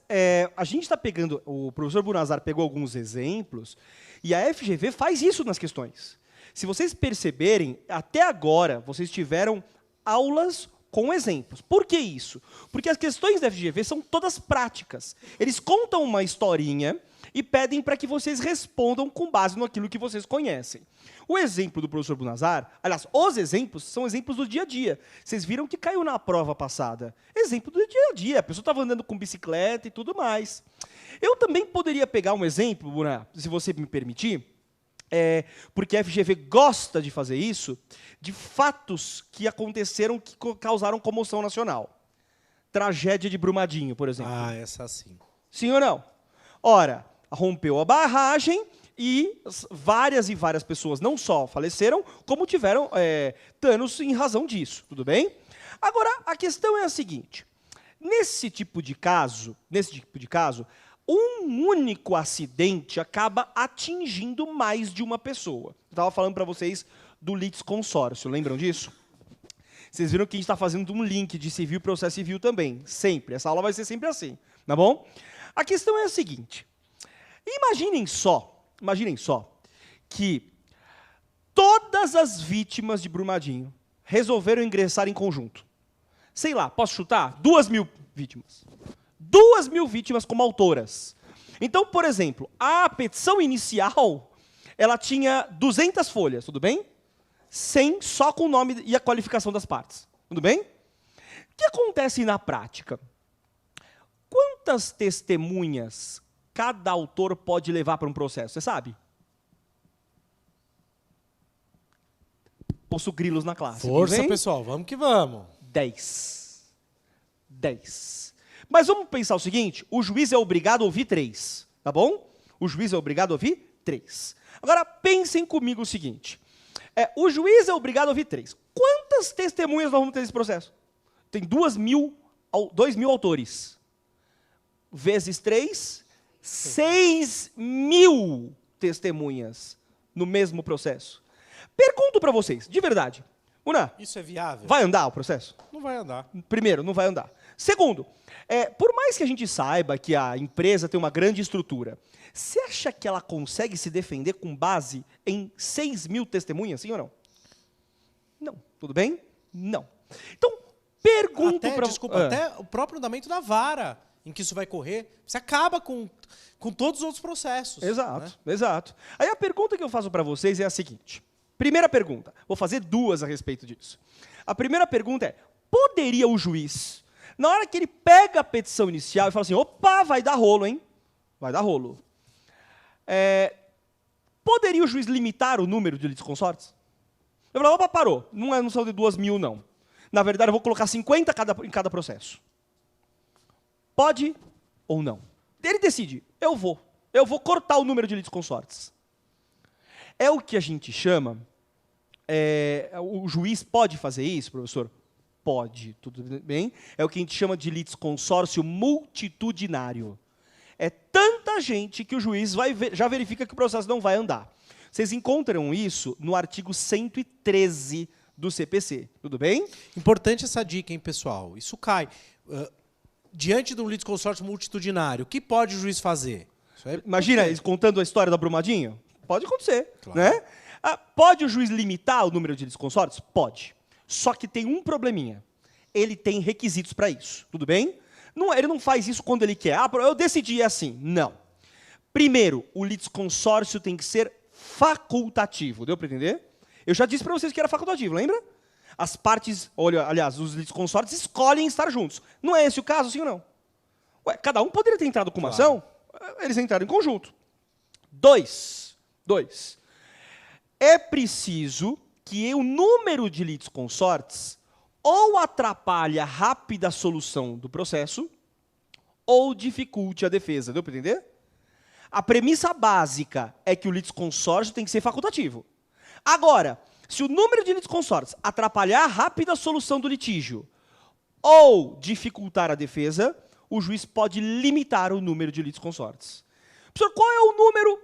a gente está pegando, o professor Bunazar pegou alguns exemplos, e a FGV faz isso nas questões. Se vocês perceberem, até agora, vocês tiveram aulas com exemplos. Por que isso? Porque as questões da FGV são todas práticas. Eles contam uma historinha e pedem para que vocês respondam com base naquilo que vocês conhecem. O exemplo do professor Bunazar, aliás, os exemplos são exemplos do dia a dia. Vocês viram que caiu na prova passada. Exemplo do dia a dia. A pessoa estava andando com bicicleta e tudo mais. Eu também poderia pegar um exemplo, Buna, se você me permitir, porque a FGV gosta de fazer isso, de fatos que aconteceram, que causaram comoção nacional. Tragédia de Brumadinho, por exemplo. Essa sim. Sim ou não? Ora, rompeu a barragem e várias pessoas não só faleceram, como tiveram danos em razão disso. Tudo bem? Agora, a questão é a seguinte. Nesse tipo de caso, um único acidente acaba atingindo mais de uma pessoa. Eu estava falando para vocês do litisconsórcio, lembram disso? Vocês viram que a gente está fazendo um link de civil e processo civil também, sempre. Essa aula vai ser sempre assim, tá bom? A questão é a seguinte, imaginem só que todas as vítimas de Brumadinho resolveram ingressar em conjunto. Sei lá, posso chutar? 2.000 vítimas. 2.000 vítimas como autoras. Então, por exemplo, a petição inicial, ela tinha 200 folhas, tudo bem? Só com o nome e a qualificação das partes. Tudo bem? O que acontece na prática? Quantas testemunhas cada autor pode levar para um processo? Você sabe? posto grilos na classe. Força, pessoal, vamos que vamos. 10. 10. Mas vamos pensar o seguinte, o juiz é obrigado a ouvir 3, tá bom? O juiz é obrigado a ouvir 3. Agora, pensem comigo o seguinte, o juiz é obrigado a ouvir 3. Quantas testemunhas nós vamos ter nesse processo? Tem 2.000 autores. Vezes 3, 6.000 testemunhas no mesmo processo. Pergunto para vocês, de verdade, Una, isso é viável? Vai andar o processo? Não vai andar. Primeiro, não vai andar. Segundo, por mais que a gente saiba que a empresa tem uma grande estrutura, você acha que ela consegue se defender com base em 6.000 testemunhas, sim ou não? Não. Tudo bem? Não. Então, pergunto para... Desculpa, até o próprio andamento da vara em que isso vai correr, você acaba com todos os outros processos. Exato, né? Exato. Aí a pergunta que eu faço para vocês é a seguinte. Primeira pergunta, vou fazer 2 a respeito disso. A primeira pergunta é, poderia o juiz, na hora que ele pega a petição inicial e fala assim, opa, vai dar rolo, hein? Vai dar rolo. Poderia o juiz limitar o número de litisconsortes? Eu falo, opa, parou, não são de 2.000, não. Na verdade, eu vou colocar 50 em cada processo. Pode ou não? Ele decide, eu vou cortar o número de litisconsortes. É o que a gente chama, o juiz pode fazer isso, professor? Pode, tudo bem. É o que a gente chama de litisconsórcio multitudinário. É tanta gente que o juiz já verifica que o processo não vai andar. Vocês encontram isso no artigo 113 do CPC, tudo bem? Importante essa dica, hein, pessoal? Isso cai. Diante de um litisconsórcio multitudinário, o que pode o juiz fazer? Imagina, eles contando a história da Brumadinho? Pode acontecer, claro. Né? Pode o juiz limitar o número de litisconsortes? Pode. Só que tem um probleminha. Ele tem requisitos para isso, tudo bem? Ele não faz isso quando ele quer. Eu decidi assim. Não. Primeiro, o litisconsórcio tem que ser facultativo. Deu para entender? Eu já disse para vocês que era facultativo, lembra? As partes, aliás, os litisconsórcios escolhem estar juntos. Não é esse o caso, sim ou não? Cada um poderia ter entrado com uma ação, eles entraram em conjunto. 2. É preciso que o número de litisconsortes ou atrapalhe a rápida solução do processo ou dificulte a defesa. Deu para entender? A premissa básica é que o litisconsórcio tem que ser facultativo. Agora, se o número de litisconsortes atrapalhar a rápida solução do litígio ou dificultar a defesa, o juiz pode limitar o número de litisconsortes. Professor, qual é o número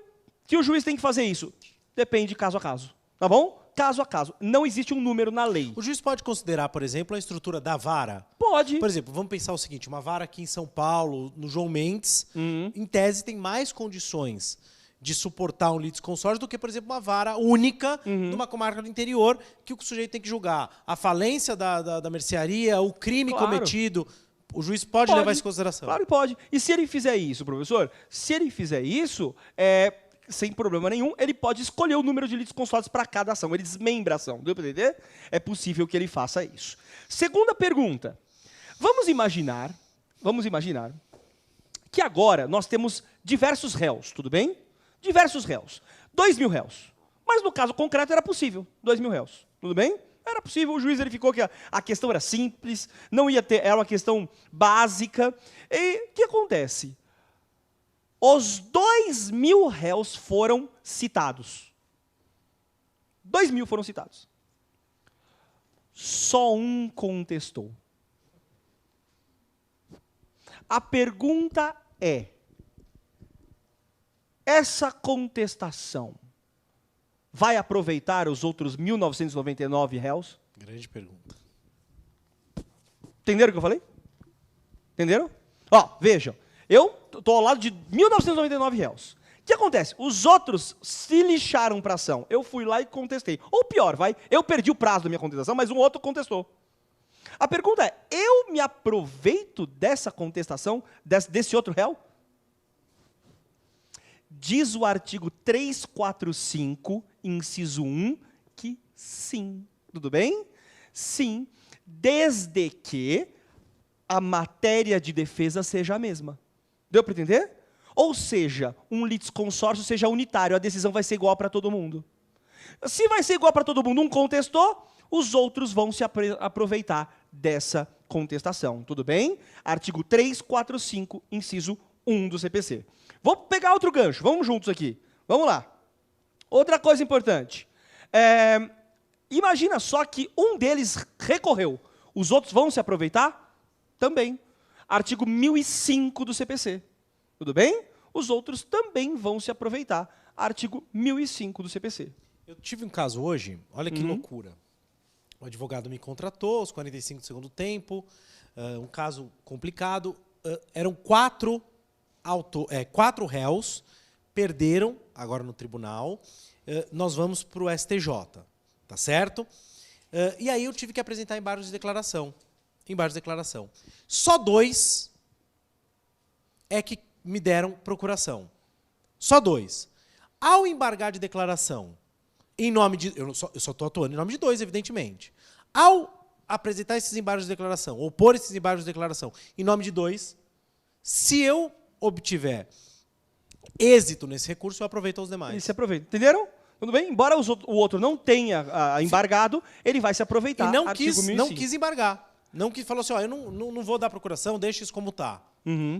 que o juiz tem que fazer isso? Depende caso a caso, tá bom? Caso a caso. Não existe um número na lei. O juiz pode considerar, por exemplo, a estrutura da vara? Pode. Por exemplo, vamos pensar o seguinte, uma vara aqui em São Paulo, no João Mendes, em tese tem mais condições de suportar um litisconsórcio do que, por exemplo, uma vara única numa comarca do interior, que o sujeito tem que julgar a falência da mercearia, o crime cometido. O juiz pode levar isso em consideração? Claro que pode. E se ele fizer isso, professor? Se ele fizer isso, sem problema nenhum, ele pode escolher o número de litisconsortes para cada ação. Ele desmembra a ação. Deu para entender? É possível que ele faça isso. Segunda pergunta. Vamos imaginar que agora nós temos diversos réus, tudo bem? Diversos réus. 2.000 réus. Mas no caso concreto era possível. 2.000 réus. Tudo bem? Era possível. O juiz verificou que a questão era simples, não ia ter, era uma questão básica. E o que acontece? Os 2.000 réus foram citados. 2.000 foram citados. Só um contestou. A pergunta é, essa contestação vai aproveitar os outros 1.999 réus? Grande pergunta. Entenderam o que eu falei? Entenderam? Ó, vejam. Eu estou ao lado de 1.999 réus. O que acontece? Os outros se lixaram para a ação. Eu fui lá e contestei. Ou pior, eu perdi o prazo da minha contestação, mas um outro contestou. A pergunta é, eu me aproveito dessa contestação, desse outro réu? Diz o artigo 345, inciso 1, que sim. Tudo bem? Sim, desde que a matéria de defesa seja a mesma. Deu para entender? Ou seja, um litisconsórcio seja unitário, a decisão vai ser igual para todo mundo. Se vai ser igual para todo mundo, um contestou, os outros vão se aproveitar dessa contestação. Tudo bem? Artigo 345, inciso 1 do CPC. Vou pegar outro gancho. Vamos juntos aqui. Vamos lá. Outra coisa importante. Imagina só que um deles recorreu. Os outros vão se aproveitar? Também. Artigo 1005 do CPC. Tudo bem? Os outros também vão se aproveitar. Artigo 1005 do CPC. Eu tive um caso hoje, olha que loucura. O advogado me contratou aos 45 do segundo tempo, um caso complicado. Eram quatro réus, perderam agora no tribunal. Nós vamos para o STJ, tá certo? E aí eu tive que apresentar embargos de declaração. Só 2 é que me deram procuração. Só 2. Ao embargar de declaração, em nome de... Eu só estou atuando em nome de 2, evidentemente. Ao apresentar esses embargos de declaração, ou pôr esses embargos de declaração em nome de 2, se eu obtiver êxito nesse recurso, eu aproveito os demais. Ele se aproveita. Entenderam? Tudo bem? Embora o outro não tenha embargado, ele vai se aproveitar. E não quis embargar. Falou assim, eu não vou dar procuração, deixa isso como está.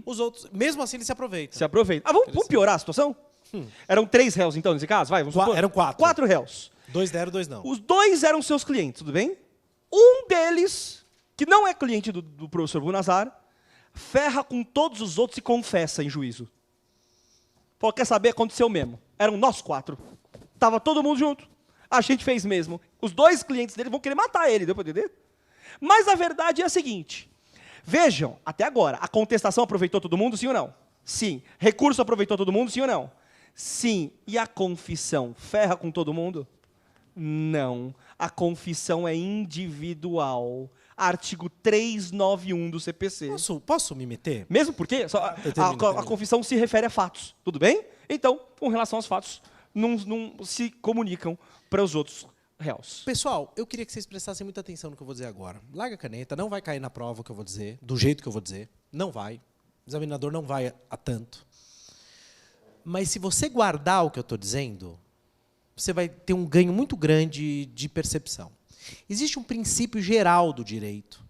Os outros, mesmo assim, ele se aproveita. Se aproveita. Vamos piorar a situação? Eram 3 réus, então, nesse caso? Vamos supor? Eram 4. 4 réus. 2 deram, 2 não. Os 2 eram seus clientes, tudo bem? Um deles, que não é cliente do professor Bunazar, ferra com todos os outros e confessa em juízo. Falou, quer saber? Aconteceu mesmo. Eram nós 4. Tava todo mundo junto. A gente fez mesmo. Os 2 clientes dele vão querer matar ele, deu para entender? Mas a verdade é a seguinte. Vejam, até agora, a contestação aproveitou todo mundo, sim ou não? Sim. Recurso aproveitou todo mundo, sim ou não? Sim. E a confissão ferra com todo mundo? Não. A confissão é individual. Artigo 391 do CPC. Posso me meter? Mesmo porque a confissão se refere a fatos. Tudo bem? Então, com relação aos fatos, não se comunicam para os outros réus. Pessoal, eu queria que vocês prestassem muita atenção no que eu vou dizer agora. Larga a caneta, não vai cair na prova o que eu vou dizer, do jeito que eu vou dizer. Não vai. O examinador não vai a tanto. Mas se você guardar o que eu estou dizendo, você vai ter um ganho muito grande de percepção. Existe um princípio geral do direito.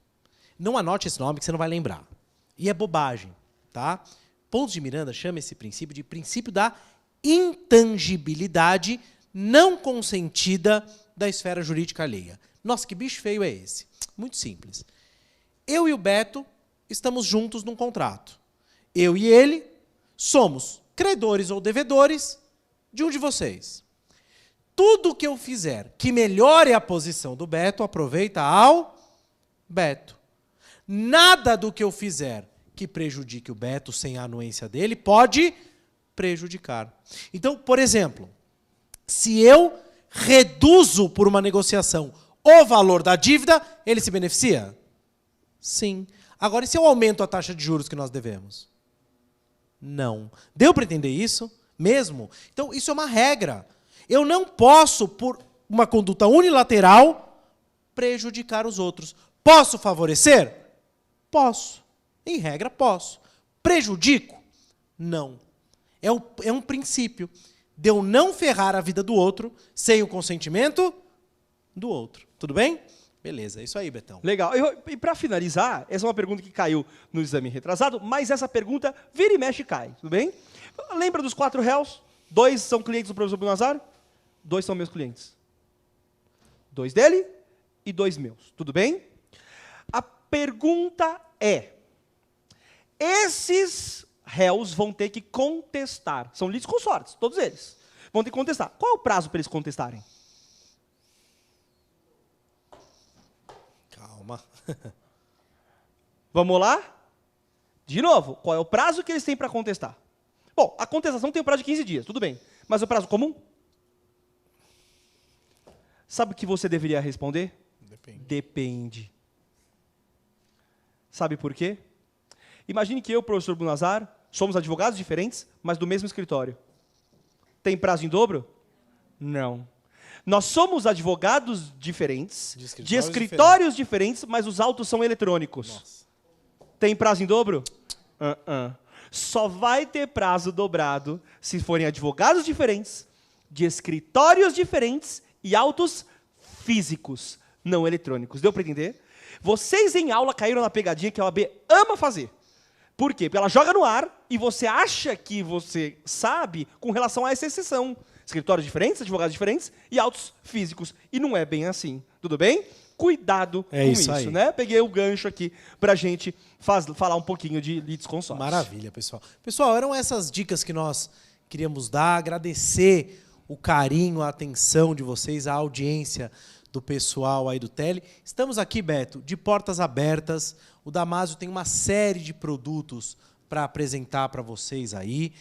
Não anote esse nome que você não vai lembrar. E é bobagem, tá? Pontes de Miranda chama esse princípio de princípio da intangibilidade não consentida da esfera jurídica alheia. Nossa, que bicho feio é esse? Muito simples. Eu e o Beto estamos juntos num contrato. Eu e ele somos credores ou devedores de um de vocês. Tudo que eu fizer que melhore a posição do Beto, aproveita ao Beto. Nada do que eu fizer que prejudique o Beto sem a anuência dele pode prejudicar. Então, por exemplo, se eu reduzo por uma negociação o valor da dívida, ele se beneficia? Sim. Agora, e se eu aumento a taxa de juros que nós devemos? Não. Deu para entender isso? Mesmo? Então, isso é uma regra. Eu não posso, por uma conduta unilateral, prejudicar os outros. Posso favorecer? Posso. Em regra, posso. Prejudico? Não. É um princípio de eu não ferrar a vida do outro sem o consentimento do outro. Tudo bem? Beleza, é isso aí, Betão. Legal. E para finalizar, essa é uma pergunta que caiu no exame retrasado, mas essa pergunta vira e mexe e cai. Tudo bem? Lembra dos 4 réus? 2 são clientes do professor Bunazar? 2 são meus clientes. 2 dele e 2 meus. Tudo bem? A pergunta é, esses réus vão ter que contestar. São litisconsortes, todos eles. Vão ter que contestar. Qual é o prazo para eles contestarem? Calma. Vamos lá? De novo, qual é o prazo que eles têm para contestar? Bom, a contestação tem um prazo de 15 dias, tudo bem. Mas o prazo comum? Sabe o que você deveria responder? Depende. Sabe por quê? Imagine que eu e o professor Bunazar somos advogados diferentes, mas do mesmo escritório. Tem prazo em dobro? Não. Nós somos advogados diferentes, de escritórios diferentes, mas os autos são eletrônicos. Nossa. Tem prazo em dobro? Só vai ter prazo dobrado se forem advogados diferentes, de escritórios diferentes e autos físicos, não eletrônicos. Deu para entender? Vocês em aula caíram na pegadinha que a OAB ama fazer. Por quê? Porque ela joga no ar e você acha que você sabe com relação a essa exceção. Escritórios diferentes, advogados diferentes e autos físicos. E não é bem assim. Tudo bem? Cuidado com isso, né? Peguei o gancho aqui pra gente falar um pouquinho de litisconsórcio. Maravilha, pessoal. Pessoal, eram essas dicas que nós queríamos dar, agradecer o carinho, a atenção de vocês, a audiência do pessoal aí do Tele. Estamos aqui, Beto, de portas abertas. O Damásio tem uma série de produtos para apresentar para vocês aí.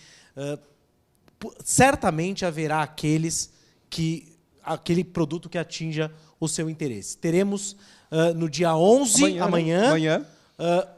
Certamente haverá aquele produto que atinja o seu interesse. Teremos no dia 11, amanhã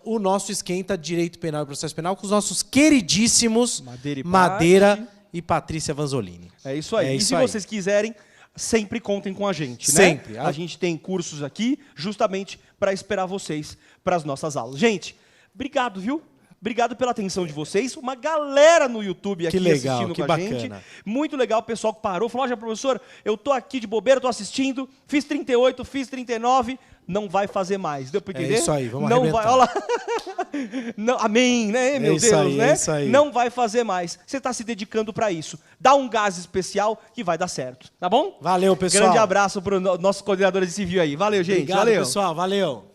o nosso Esquenta Direito Penal e Processo Penal com os nossos queridíssimos Madeira e Patrícia Vanzolini. É isso aí. E se vocês quiserem, sempre contem com a gente, né? Sempre. A gente tem cursos aqui justamente para esperar vocês para as nossas aulas. Gente, obrigado, viu? Obrigado pela atenção de vocês. Uma galera no YouTube aqui assistindo com a gente. Muito legal o pessoal que parou. Falou, professor, eu tô aqui de bobeira, tô assistindo, fiz 38, fiz 39, não vai fazer mais. Deu para entender? É isso aí, vamos não arrebentar. Vai, olha lá. Não, amém, né, meu Deus, aí, né? É isso aí. Não vai fazer mais. Você está se dedicando para isso. Dá um gás especial que vai dar certo, tá bom? Valeu, pessoal. Grande abraço para os nossos coordenadores de civil aí. Valeu, gente. Obrigado, Valeu. pessoal. Valeu.